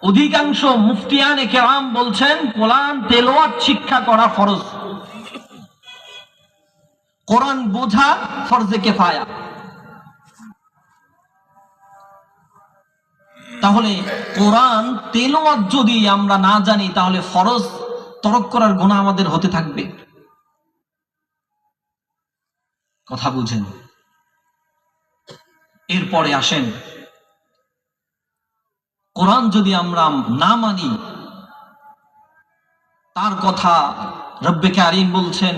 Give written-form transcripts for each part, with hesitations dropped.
অধিকাংশ মুফতিয়ানে কেরাম বলছেন কোরআন তেলাওয়াত শিক্ষা করা ফরজ, কোরআন বোঝা ফরজে কিফায়া। তাহলে কোরআন তেলাওয়াত যদি আমরা না জানি তাহলে ফরজ তরক করার গুনাহ আমাদের হতে থাকবে। কথা বুঝেন? এরপরে আসেন, কোরআন যদি আমরা না মানি, তার কথা রব্বে কারীম বলছেন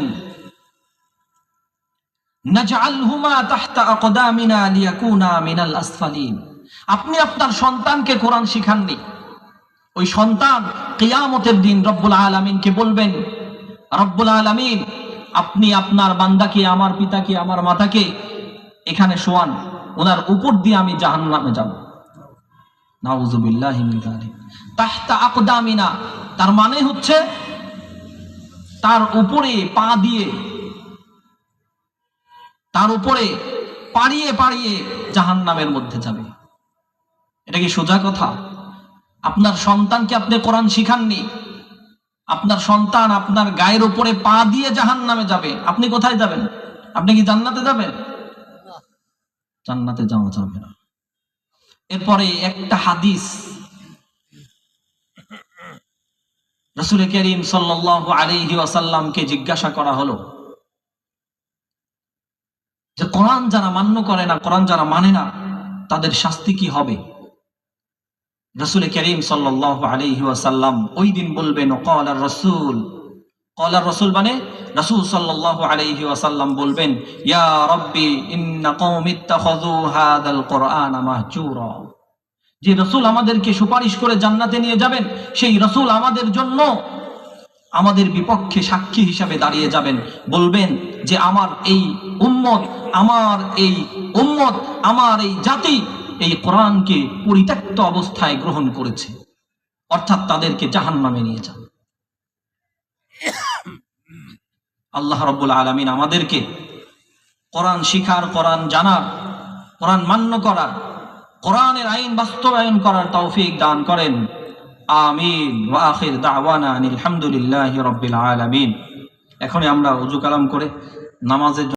নাজআলহুমা তাহতা আকদামিনা লিয়াকুনা মিনাল আসফালিন। আপনি আপনার সন্তানকে কোরআন শিখাননি, ওই সন্তান কিয়ামতের দিন রব্বুল আলামিনকে বলবেন, রব্বুল আলামিন আপনি আপনার বান্দাকে, আমার পিতাকে, আমার মাতাকে এখানে শোয়ান, ওনার উপর দিয়ে আমি জাহান্নামে যাব। নাউযুবিল্লাহি মিন যালিক। তাহতা আকদামিনা তার মানে হচ্ছে তার উপরে পা দিয়ে, তার উপরে পাড়িয়ে পাড়িয়ে জাহান্নামের মধ্যে যাবে। এটা কি সোজা কথা? আপনার সন্তানকে আপনি কোরআন শিখাননি, আপনার সন্তান আপনার গায়ের উপরে পা দিয়ে জাহান্নামে যাবে, আপনি কোথায় যাবেন? আপনি কি জান্নাতে যাবেন? জান্নাতে যাওয়া যাবে না। এরপরে একটা হাদিস, রাসূল কারীম সাল্লাল্লাহু আলাইহি ওয়াসাল্লামকে জিজ্ঞাসা করা হলো যে কোরআন যারা মান্য করে না, কোরআন যারা মানে না, তাদের শাস্তি কি হবে? রাসূল কারীম সাল্লাল্লাহু আলাইহি ওয়াসাল্লাম ওই দিন বলবেন ক্বালার রাসূল, ক্বালার রাসূল মানে রাসূল সাল্লাল্লাহু আলাইহি ওয়াসাল্লাম বলবেন ইয়া রাব্বি ইন্না কওমি ইত্তাখাযু হাযাল কুরআনা মাহজুরা। যে রাসূল আমাদেরকে সুপারিশ করে জান্নাতে নিয়ে যাবেন, সেই রাসূল আমাদের জন্য, আমাদের বিপক্ষে সাক্ষী হিসাবে দাঁড়িয়ে যাবেন, বলবেন যে আমার এই উম্মত, আমার এই উম্মত, আমার এই জাতি এই কোরআনকে পরিত্যক্ত অবস্থায় গ্রহণ করেছে, অর্থাৎ তাদেরকে জাহান্নামে নিয়ে যান। আল্লাহ রাব্বুল আলামিন আমাদেরকে কোরআন শিখার, কোরআন জানার, কোরআন মান্য করার, কোরআনের আইন বাস্তবায়ন করার তৌফিক দান করেন। আমিন। ওয়া আখির দাওয়ানা আলহামদুলিল্লাহি রাব্বিল আলামিন। এখন আমরা ওযু কালাম করে নামাজের